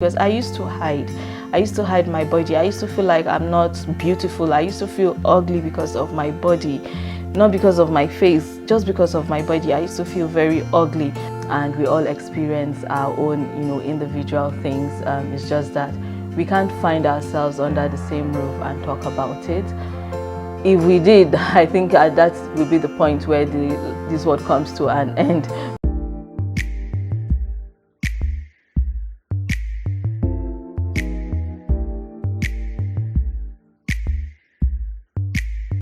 because I used to hide my body. I used to feel like I'm not beautiful. I used to feel ugly because of my body, not because of my face, just because of my body. I used to feel very ugly, and we all experience our own, individual things. It's just that we can't find ourselves under the same roof and talk about it. If we did, I think that will be the point where this world comes to an end.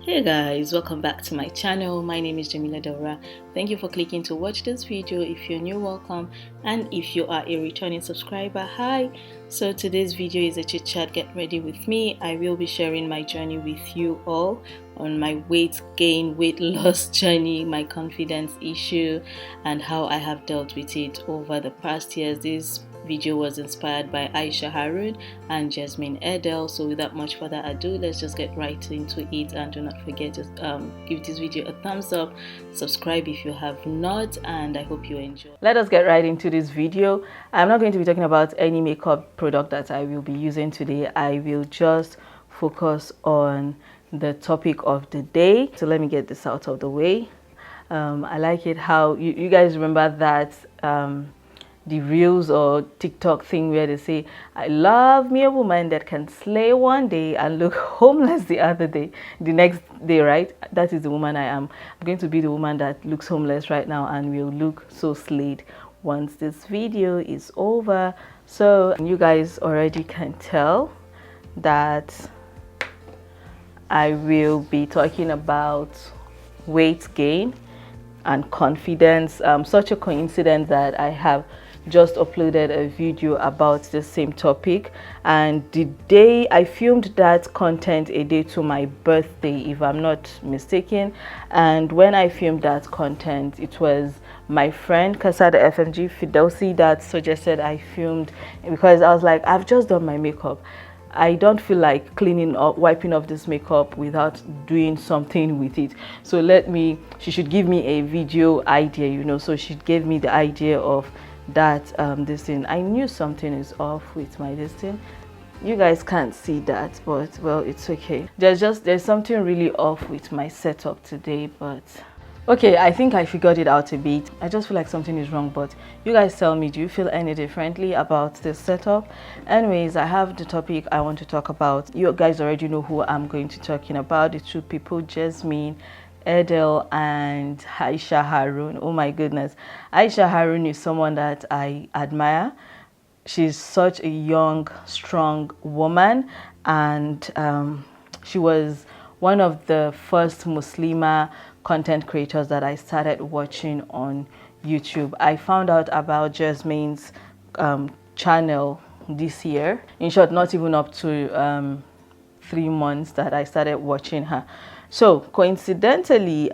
Hey guys, welcome back to my channel. My name is Jamila Dora. Thank you for clicking to watch this video. If you're new, welcome, and if you are a returning subscriber, hi. So today's video is a chit chat. Get ready with me. I will be sharing my journey with you all on my weight gain, weight loss journey, my confidence issue, and how I have dealt with it over the past years. This video was inspired by Aisha Harun and Jasmine Edel. So without much further ado, let's just get right into it, and do not forget to give this video a thumbs up, subscribe if you have not, and I hope you enjoy. Let us get right into this video. I'm not going to be talking about any makeup product that I will be using today. I will just focus on the topic of the day. So let me get this out of the way. I like it how you guys remember that the reels or TikTok thing where they say, I love me a woman that can slay one day and look homeless the next day, right? That is the woman I am. I'm going to be the woman that looks homeless right now and will look so slayed once this video is over. So you guys already can tell that I will be talking about weight gain and confidence. Such a coincidence that I have just uploaded a video about the same topic, and the day I filmed that content a day to my birthday, if I'm not mistaken. And when I filmed that content, it was my friend Kasada FMG Fidelsi that suggested I filmed, because I was like, I've just done my makeup. I don't feel like cleaning up, wiping off this makeup without doing something with it. So she should give me a video idea, so she gave me the idea of that this thing. I knew something is off with my this thing. You guys can't see that, but well, it's okay. There's something really off with my setup today, but okay, I think I figured it out a bit. I just feel like something is wrong, but you guys tell me, do you feel any differently about this setup? Anyways, I have the topic I want to talk about. You guys already know who I'm going to be talking about. The two people, Jasmine Edel and Aisha Harun. Oh my goodness. Aisha Harun is someone that I admire. She's such a young, strong woman, and she was one of the first Muslima content creators that I started watching on YouTube. I found out about Jasmine's channel this year. In short, not even up to 3 months that I started watching her. So coincidentally,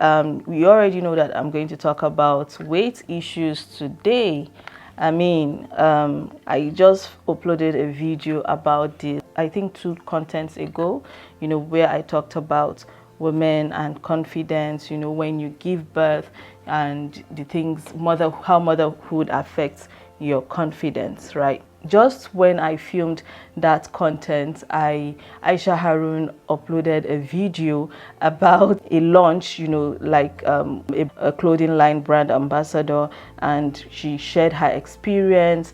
we already know that I'm going to talk about weight issues today. I mean, I just uploaded a video about this, I think 2 contents ago, where I talked about women and confidence, when you give birth and the things, how motherhood affects your confidence, right? Just when I filmed that content, Aisha Harun uploaded a video about a launch, like a clothing line brand ambassador, and she shared her experience,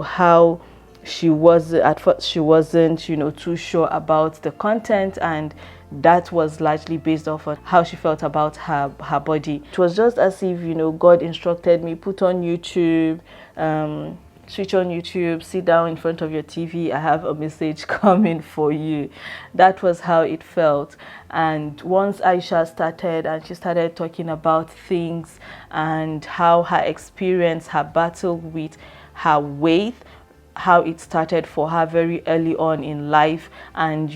how she was at first she wasn't too sure about the content, and that was largely based off of how she felt about her body. It was just as if God instructed me, put on YouTube, switch on YouTube, sit down in front of your TV, I have a message coming for you. That was how it felt. And once Aisha started, and she started talking about things and how her experience, her battle with her weight, how it started for her very early on in life, and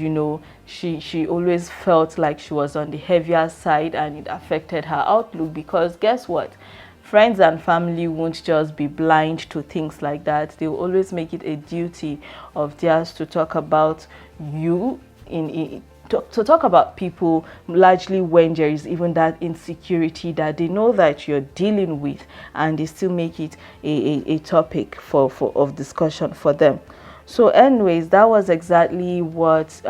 she always felt like she was on the heavier side, and it affected her outlook, because guess what? Friends and family won't just be blind to things like that. They will always make it a duty of theirs to talk about you in to talk about people largely when there is even that insecurity that they know that you're dealing with, and they still make it a topic for of discussion for them. So anyways, that was exactly what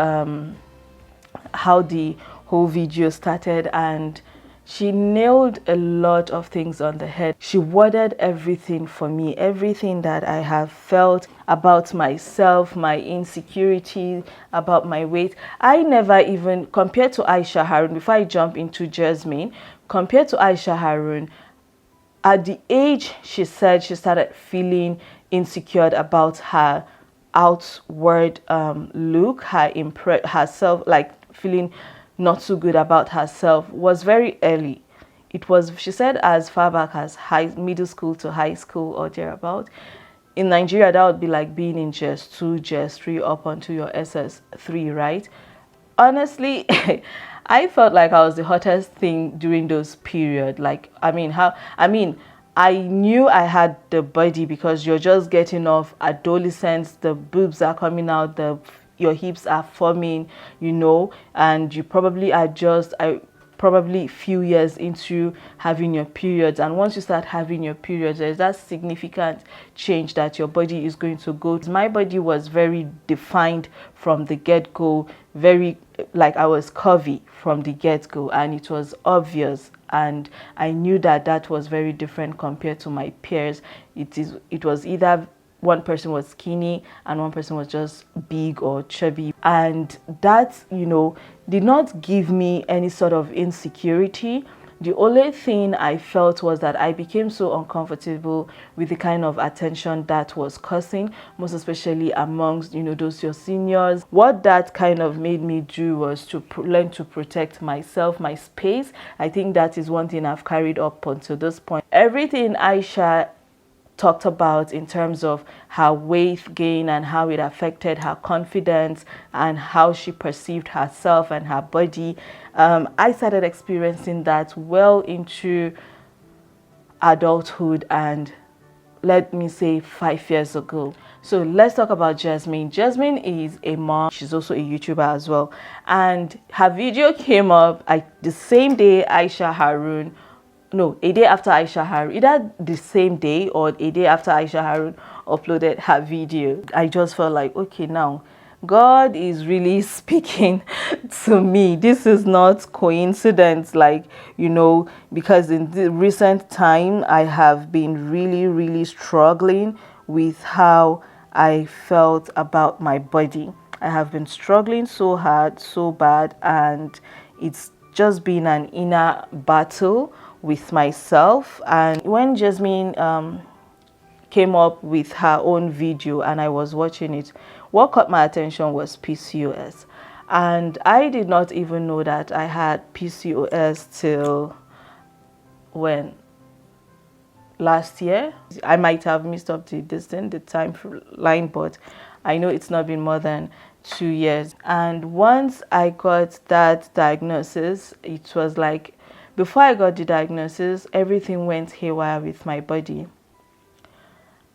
how the whole video started, and she nailed a lot of things on the head. She worded everything for me, everything that I have felt about myself, my insecurity, about my weight. I never even, compared to Aisha Harun, before I jump into Jasmine, compared to Aisha Harun, at the age she said she started feeling insecure about her outward look, herself, like feeling not so good about herself, was very early. It was, she said, as far back as middle school to high school or thereabout. In Nigeria, that would be like being in JS2, JS3 up until your SS3, right? Honestly, I felt like I was the hottest thing during those period. Like, I knew I had the body because you're just getting off adolescence, the boobs are coming out, your hips are forming, and you probably are just probably few years into having your periods. And once you start having your periods, there's that significant change that your body is going to go. My body was very defined from the get-go, very, like, I was curvy from the get-go, and it was obvious, and I knew that that was very different compared to my peers. It was either one person was skinny and one person was just big or chubby, and that, did not give me any sort of insecurity. The only thing I felt was that I became so uncomfortable with the kind of attention that was causing, most especially amongst, those your seniors. What that kind of made me do was to learn to protect myself, my space. I think that is one thing I've carried up until this point. Everything Aisha talked about in terms of her weight gain and how it affected her confidence and how she perceived herself and her body, I started experiencing that well into adulthood, and let me say 5 years ago. So let's talk about Jasmine. Jasmine is a mom. She's also a YouTuber as well, and her video came up the same day Aisha Harun, no, a day after Aisha Harun, either the same day or a day after Aisha Harun uploaded her video. I just felt like, okay, now God is really speaking to me. This is not coincidence, because in the recent time I have been really, really struggling with how I felt about my body. I have been struggling so hard, so bad, and it's just been an inner battle with myself. And when Jasmine came up with her own video and I was watching it, what caught my attention was PCOS. And I did not even know that I had PCOS till when? Last year. I might have missed up the timeline, but I know it's not been more than 2 years. And once I got that diagnosis, it was like, before I got the diagnosis, everything went haywire with my body.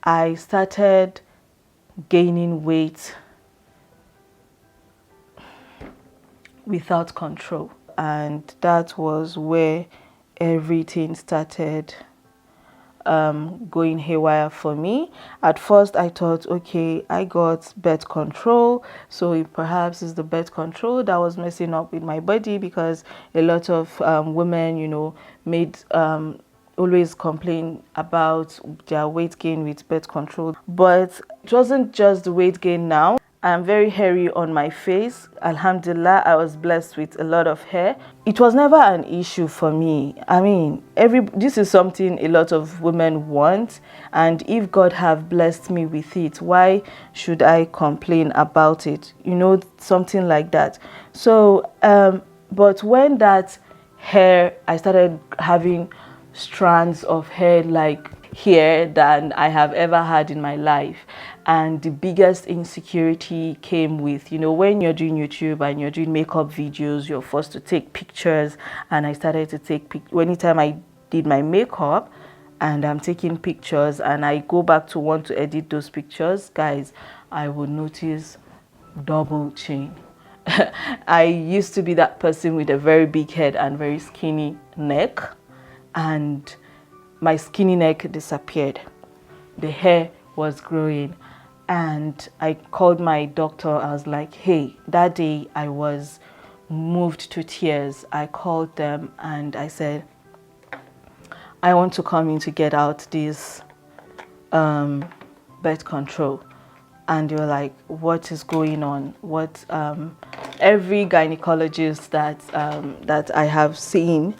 I started gaining weight without control, and that was where everything started going haywire for me. At first I thought, okay, I got birth control, so it perhaps is the birth control that was messing up with my body, because a lot of women, made always complain about their weight gain with birth control. But it wasn't just the weight gain. Now I'm very hairy on my face. Alhamdulillah, I was blessed with a lot of hair. It was never an issue for me. I mean, this is something a lot of women want, and if God have blessed me with it, why should I complain about it? Something like that. So, but when that hair, I started having strands of hair like here than I have ever had in my life. And the biggest insecurity came with, when you're doing YouTube and you're doing makeup videos, you're forced to take pictures. And I started to take pictures anytime I did my makeup, and I'm taking pictures and I go back to want to edit those pictures, guys, I would notice double chin. I used to be that person with a very big head and very skinny neck, and my skinny neck disappeared. The hair was growing, and I called my doctor. I was like, hey, that day I was moved to tears. I called them and I said, I want to come in to get out this birth control. And they were like, what is going on? What every gynecologist that I have seen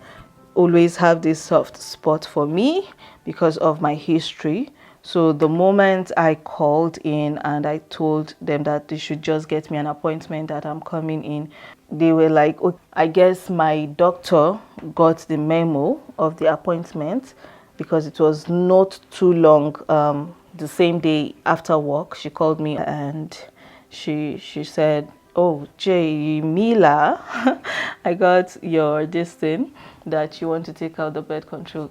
always have this soft spot for me because of my history. So the moment I called in and I told them that they should just get me an appointment, that I'm coming in, they were like, oh, I guess my doctor got the memo of the appointment because it was not too long. The same day after work, she called me and she said, oh, Mila, I got your this thing that you want to take out the birth control.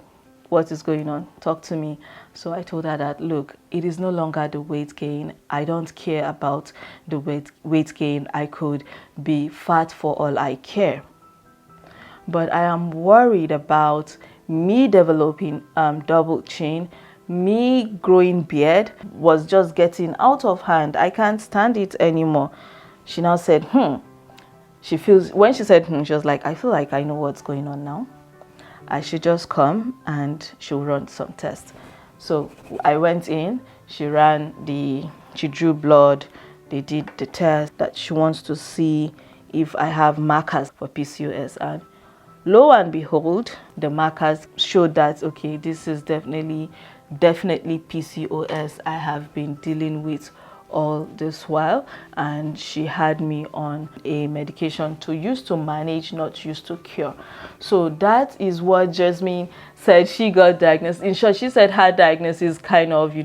What is going on? Talk to me. So I told her that, look, it is no longer the weight gain. I don't care about the weight gain. I could be fat for all I care. But I am worried about me developing double chin. Me growing beard was just getting out of hand. I can't stand it anymore. She now said, when she said, she was like, I feel like I know what's going on now. I should just come and she'll run some tests. So I went in, she drew blood, they did the test that she wants to see if I have markers for PCOS. And lo and behold, the markers showed that, okay, this is definitely PCOS I have been dealing with all this while. And she had me on a medication to use to manage, not use to cure. So that is what Jasmine said she got diagnosed. In short, she said her diagnosis kind of,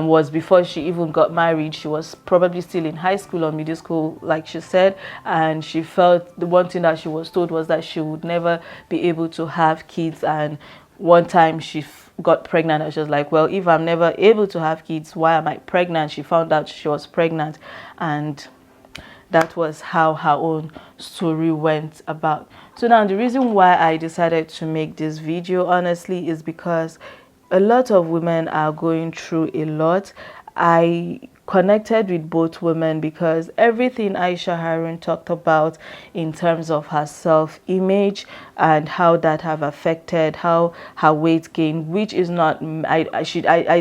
was before she even got married. She was probably still in high school or middle school, like she said, and she felt the one thing that she was told was that she would never be able to have kids. And one time she got pregnant and she was like, well, if I'm never able to have kids, why am I pregnant? She found out she was pregnant, and that was how her own story went about. So now the reason why I decided to make this video, honestly, is because a lot of women are going through a lot. I connected with both women because everything Aisha Harun talked about in terms of her self-image and how that have affected how her weight gain, which is not, I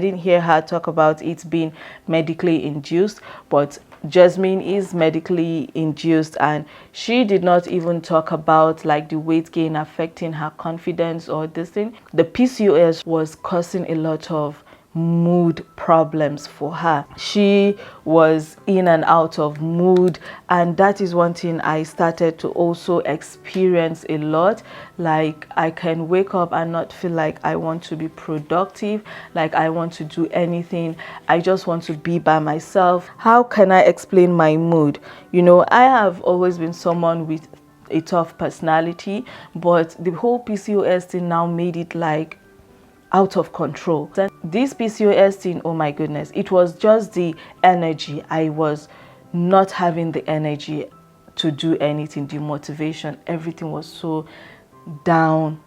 didn't hear her talk about it being medically induced, but Jasmine is medically induced, and she did not even talk about like the weight gain affecting her confidence or this thing. The PCOS was causing a lot of mood problems for her. She was in and out of mood, and that is one thing I started to also experience a lot. Like, I can wake up and not feel like I want to be productive, like I want to do anything. I just want to be by myself. How can I explain my mood? I have always been someone with a tough personality, but the whole PCOS thing now made it like out of control. This PCOS thing, oh my goodness, it was just the energy. I was not having the energy to do anything, the motivation, everything was so down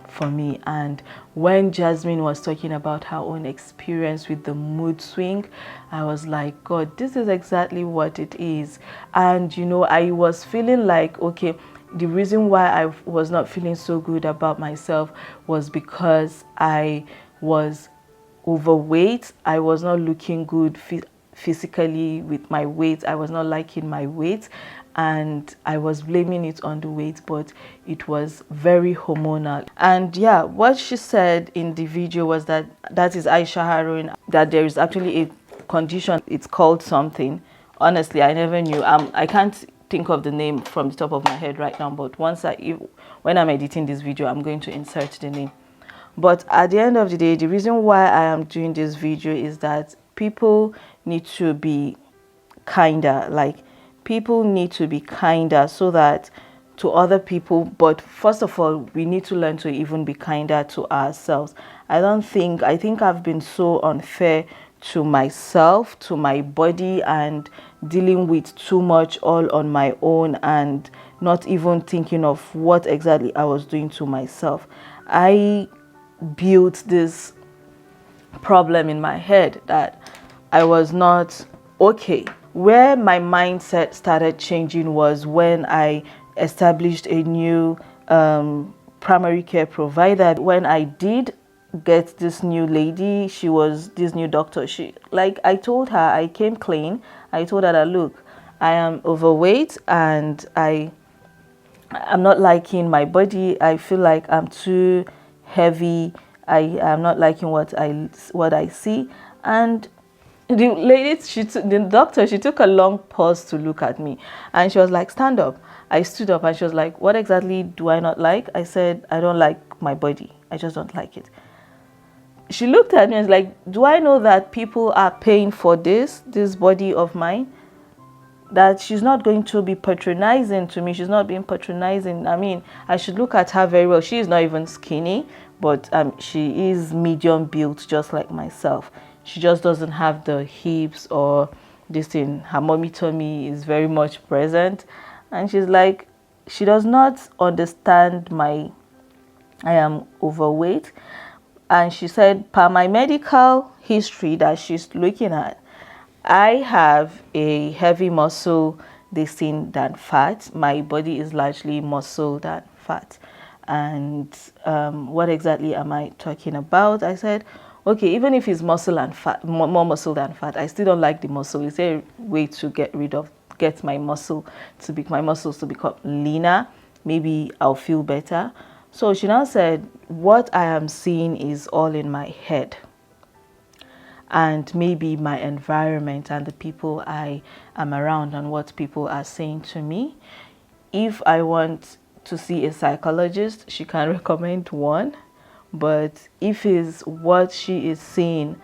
for me. And when Jasmine was talking about her own experience with the mood swing, I was like, God, this is exactly what it is. And I was feeling like, okay, the reason why I was not feeling so good about myself was because I was overweight. I was not looking good physically with my weight. I was not liking my weight, and I was blaming it on the weight, but it was very hormonal. And yeah, what she said in the video was that is Aisha Harun, that there is actually a condition, it's called something. Honestly, I never knew. I can't think of the name from the top of my head right now, but when I'm editing this video, I'm going to insert the name. But at the end of the day, the reason why I am doing this video is that people need to be kinder. Like, people need to be kinder so that to other people, but first of all, we need to learn to even be kinder to ourselves. I think I've been so unfair to myself, to my body, and dealing with too much all on my own, and not even thinking of what exactly I was doing to myself. I built this problem in my head that I was not okay. Where my mindset started changing was when I established a new primary care provider. When I did get this new lady, she was this new doctor. I told her, I came clean. I told her that, look, I am overweight and I'm not liking my body. I feel like I'm too heavy. I am not liking what I see. And the lady, the doctor, she took a long pause to look at me, and she was like, stand up. I stood up, and she was like, what exactly do I not like? I said, I don't like my body. I just don't like it. She looked at me and was like, do I know that people are paying for this body of mine? That she's not going to be patronizing to me. She's not being patronizing. I mean, I should look at her very well. She is not even skinny, but she is medium built, just like myself. She just doesn't have the hips or this thing. Her mommy tummy is very much present. And she's like, she does not understand I am overweight. And she said, per my medical history that she's looking at, I have a heavy muscle this thing than fat. My body is largely muscle than fat. And what exactly am I talking about? I said, okay, even if it's muscle and fat, more muscle than fat, I still don't like the muscle. Is there a way to get my muscles to become leaner? Maybe I'll feel better. So she now said, what I am seeing is all in my head, and maybe my environment and the people I am around and what people are saying to me. If I want to see a psychologist, she can recommend one. But if it's what she is seeing,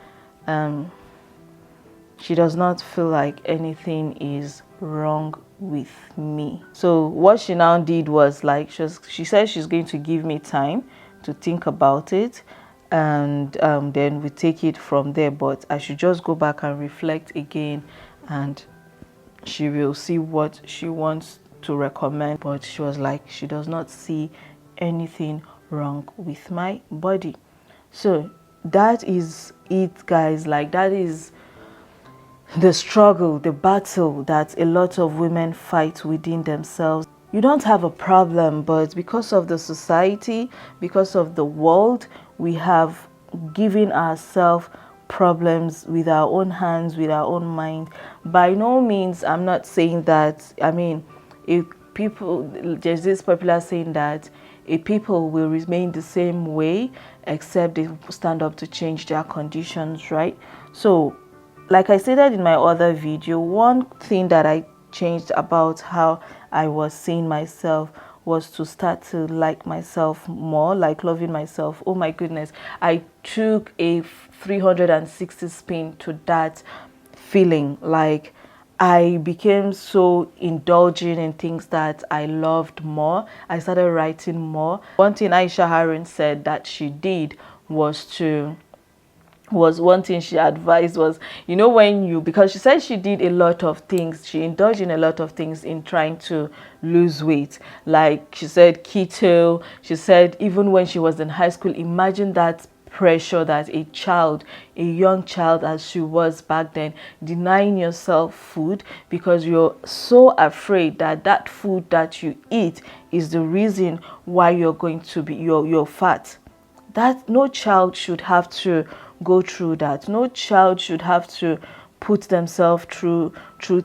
she does not feel like anything is wrong with me. So what she now did was, like, she said she's going to give me time to think about it, and then we take it from there. But I should just go back and reflect again, and she will see what she wants to recommend. But she was like, she does not see anything wrong with my body. So that is it, guys. Like, that is the struggle, the battle that a lot of women fight within themselves. You don't have a problem, but because of the society, because of the world, we have given ourselves problems with our own hands, with our own mind. By no means, I'm not saying that, I mean, if people, there's this popular saying that if people will remain the same way except they stand up to change their conditions, right? So like I stated in my other video, one thing that I changed about how I was seeing myself was to start to like myself more, like loving myself. Oh my goodness, I took a 360 spin to that feeling. Like, I became so indulgent in things that I loved more. I started writing more. One thing Aisha Harun said that she did was one thing she advised was, you know, because she said she did a lot of things, she indulged in a lot of things in trying to lose weight. Like, she said keto. She said even when she was in high school, imagine that pressure that a young child as she was back then, denying yourself food because you're so afraid that that food that you eat is the reason why you're going to be you're fat. That no child should have to go through that. No child should have to put themselves through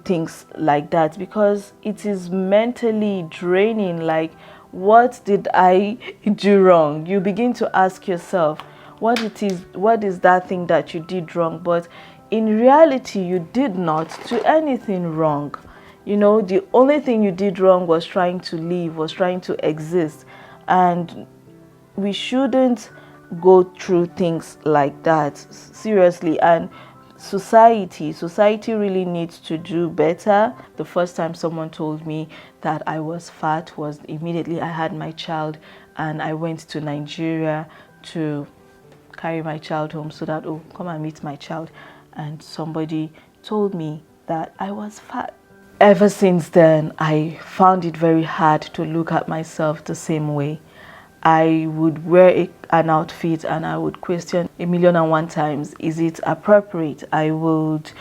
things like that, because it is mentally draining. Like, what did I do wrong? You begin to ask yourself what is that thing that you did wrong, but in reality you did not do anything wrong. You know, the only thing you did wrong was trying to live, was trying to exist. And we shouldn't go through things like that, seriously. And society really needs to do better. The first time someone told me that I was fat was immediately I had my child and I went to Nigeria to carry my child home so that, oh, come and meet my child. and somebody told me that I was fat. Ever since then, I found it very hard to look at myself the same way. I would wear an outfit and I would question 1,000,001 times, is it appropriate? I would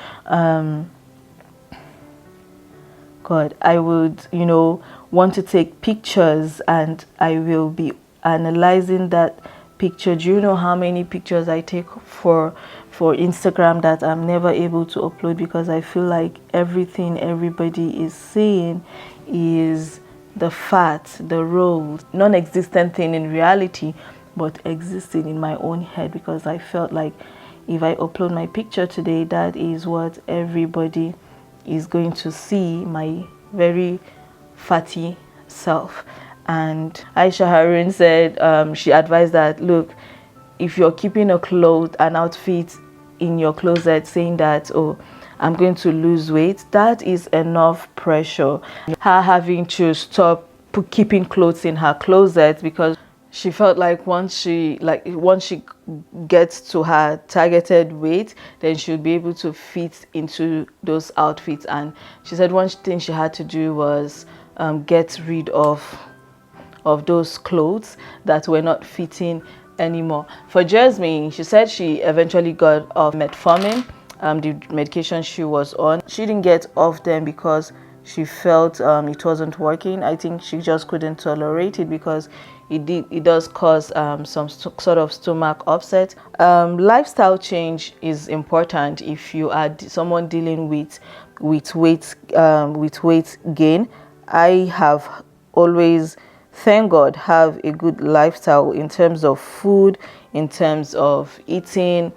want to take pictures, and I will be analyzing that picture. Do you know how many pictures I take for Instagram that I'm never able to upload because I feel like everything everybody is seeing is the fat, the rolls, non-existent thing in reality, but existing in my own head, because I felt like if I upload my picture today, that is what everybody is going to see, my very fatty self. And Aisha Harun said she advised that, look, if you're keeping an outfit in your closet saying that, oh, I'm going to lose weight, that is enough pressure. Her having to stop keeping clothes in her closet because she felt like once she gets to her targeted weight, then she'll be able to fit into those outfits. And she said one thing she had to do was get rid of those clothes that were not fitting anymore. For Jasmine, she said she eventually got off metformin, the medication she was on. She didn't get off them because she felt it wasn't working. I think she just couldn't tolerate it because it does cause some sort of stomach upset. Lifestyle change is important if you are someone dealing with weight gain. I have always, thank God, have a good lifestyle in terms of food, in terms of eating.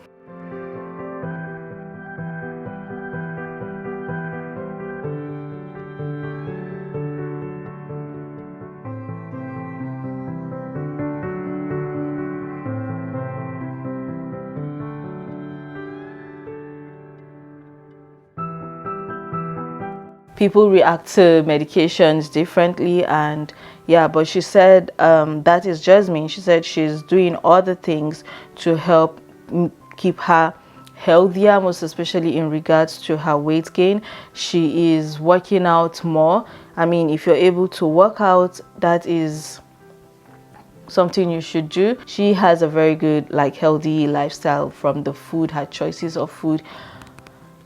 People react to medications differently, and yeah, but she said that is Jasmine. She said she's doing other things to help keep her healthier, most especially in regards to her weight gain. She is working out more. I mean, if you're able to work out, that is something you should do. She has a very good, healthy lifestyle from the food, her choices of food,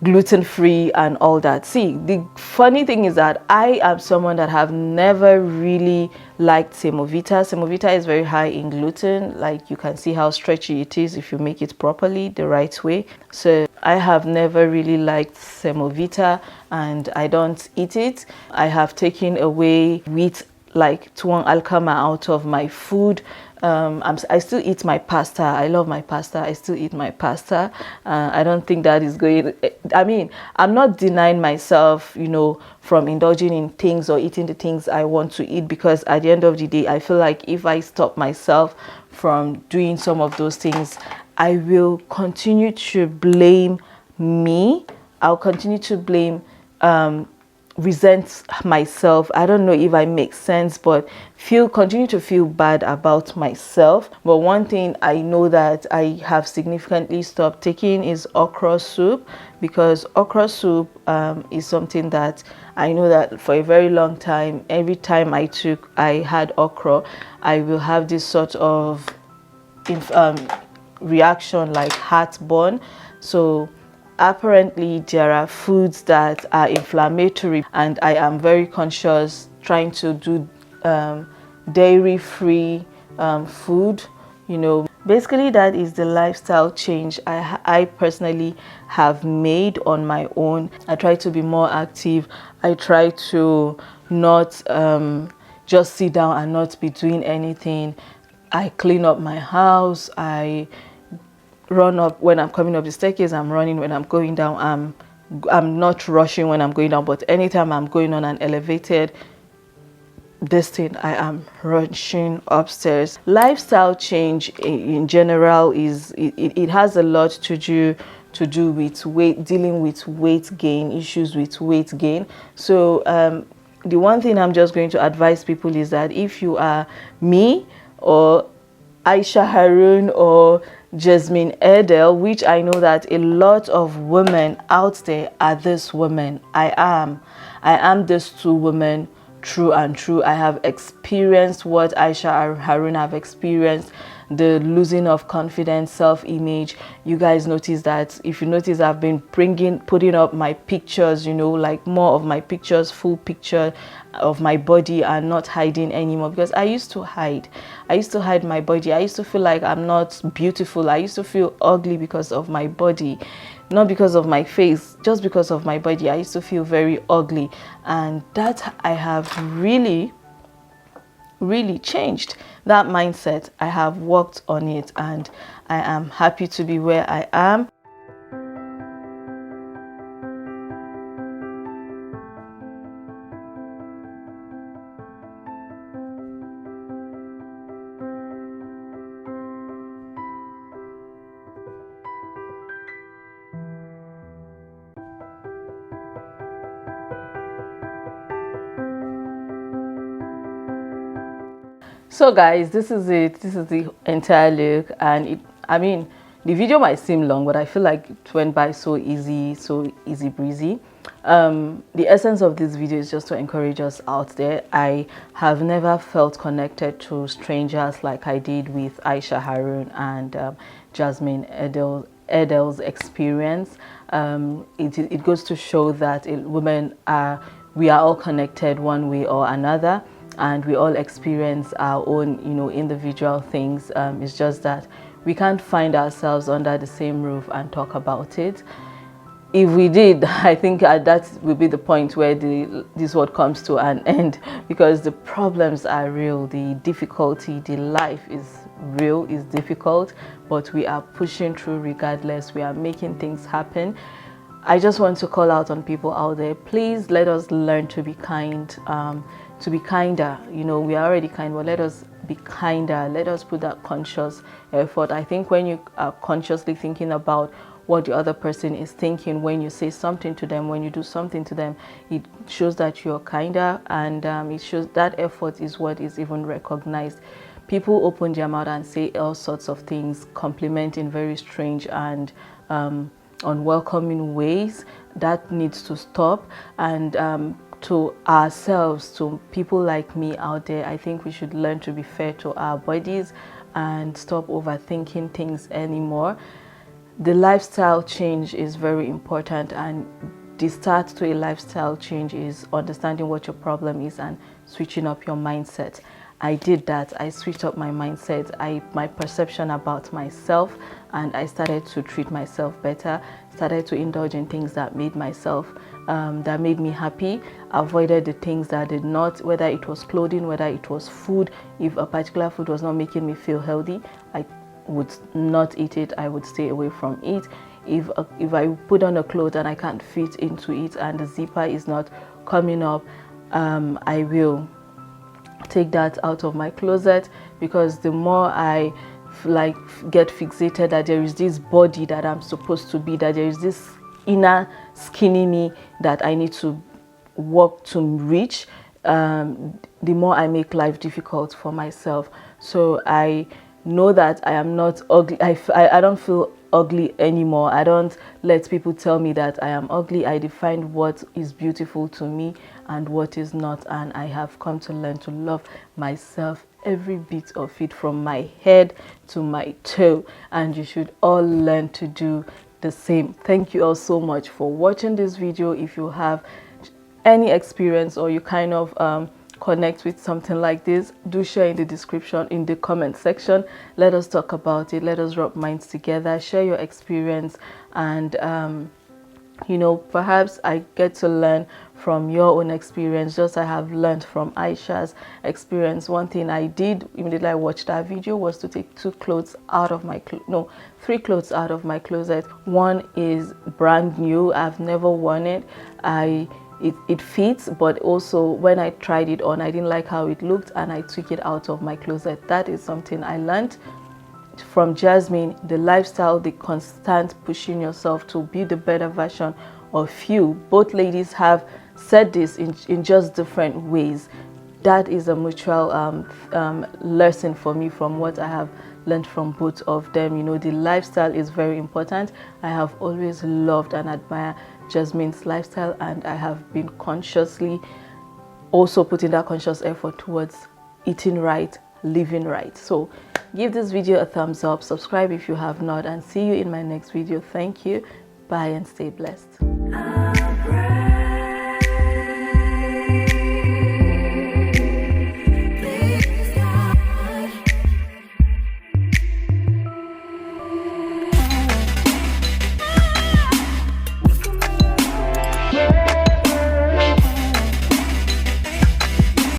gluten-free and all that. See, the funny thing is that I am someone that have never really liked semovita. Semovita is very high in gluten. Like, you can see how stretchy it is if you make it properly, the right way. So I have never really liked semovita and I don't eat it. I have taken away wheat, like tuwon alkama, out of my food. I still eat my pasta. I love my pasta. I still eat my pasta. I don't think that is going. I mean, I'm not denying myself, from indulging in things or eating the things I want to eat, because at the end of the day, I feel like if I stop myself from doing some of those things, I will continue to blame me. I'll continue to blame resent myself. I don't know if I make sense, but continue to feel bad about myself. But one thing I know that I have significantly stopped taking is okra soup, because okra soup is something that I know that for a very long time, every time I had okra, I will have this sort of reaction, like heartburn. So apparently there are foods that are inflammatory, and I am very conscious trying to do dairy-free food. Basically that is the lifestyle change I personally have made on my own. I try to be more active. I try to not just sit down and not be doing anything. I clean up my house. I run up when I'm coming up the staircase. I'm running when I'm going down. I'm not rushing when I'm going down, but anytime I'm going on an elevated distance, I am rushing upstairs. Lifestyle change in general it has a lot to do with weight, dealing with weight gain, issues with weight gain. So the one thing I'm just going to advise people is that if you are me, or Aisha Harun or Jasmine Edel, which I know that a lot of women out there are this women. I am these two women, true and true. I have experienced what Aisha Harun have experienced, the losing of confidence, self-image. You guys notice that, if you notice, I've been putting up my pictures, you know, like more of my pictures, full picture of my body, and not hiding anymore, because I used to hide my body. I used to feel like I'm not beautiful. I used to feel ugly because of my body, not because of my face, just because of my body. I used to feel very ugly, and that I have really changed that mindset. I have worked on it, and I am happy to be where I am. So guys, this is it. This is the entire look, and I mean, the video might seem long, but I feel like it went by so easy breezy. The essence of this video is just to encourage us out there. I have never felt connected to strangers like I did with Aisha Harun and Jasmine Edel's experience. It goes to show that we are all connected one way or another, and we all experience our own, you know, individual things. It's just that we can't find ourselves under the same roof and talk about it. If we did, I think that will be the point where this world comes to an end, because the problems are real, the difficulty, the life is real, is difficult, but we are pushing through regardless. We are making things happen. I just want to call out on people out there, please let us learn to be kind, to be kinder. You know, we are already kind, but let us be kinder. Let us put that conscious effort. I think when you are consciously thinking about what the other person is thinking, when you say something to them, when you do something to them, it shows that you're kinder, and it shows that effort is what is even recognized. People open their mouth and say all sorts of things, compliment in very strange and unwelcoming ways. That needs to stop. And to ourselves, to people like me out there, I think we should learn to be fair to our bodies and stop overthinking things anymore. The lifestyle change is very important, and the start to a lifestyle change is understanding what your problem is and switching up your mindset. I did that. I switched up my mindset, my perception about myself, and I started to treat myself better, started to indulge in things that made that made me happy, avoided the things that did not, whether it was clothing, whether it was food. If a particular food was not making me feel healthy, I would not eat it. I would stay away from it. If I put on a clothes and I can't fit into it and the zipper is not coming up, I will take that out of my closet, because the more I get fixated that there is this body that I'm supposed to be, that there is this inner skinny me that I need to work to reach, the more I make life difficult for myself. So I know that I am not ugly. I don't feel ugly anymore. I don't let people tell me that I am ugly. I define what is beautiful to me and what is not, and I have come to learn to love myself, every bit of it, from my head to my toe, and you should all learn to do the same. Thank you all so much for watching this video. If you have any experience or you kind of connect with something like this, do share in the description, in the comment section. Let us talk about it. Let us rub minds together, share your experience, and you know, perhaps I get to learn from your own experience, just I have learned from Aisha's experience. One thing I did immediately I watched that video was to take three clothes out of my closet. One is brand new. I've never worn it. It fits, but also when I tried it on, I didn't like how it looked, and I took it out of my closet. That is something I learned from Jasmine. The lifestyle, the constant pushing yourself to be the better version of you. Both ladies have said this in just different ways. That is a mutual lesson for me from what I have learned from both of them. You know, the lifestyle is very important. I have always loved and admired Jasmine's lifestyle, and I have been consciously also putting that conscious effort towards eating right, living right. So give this video a thumbs up, subscribe if you have not, and see you in my next video. Thank you, bye, and stay blessed.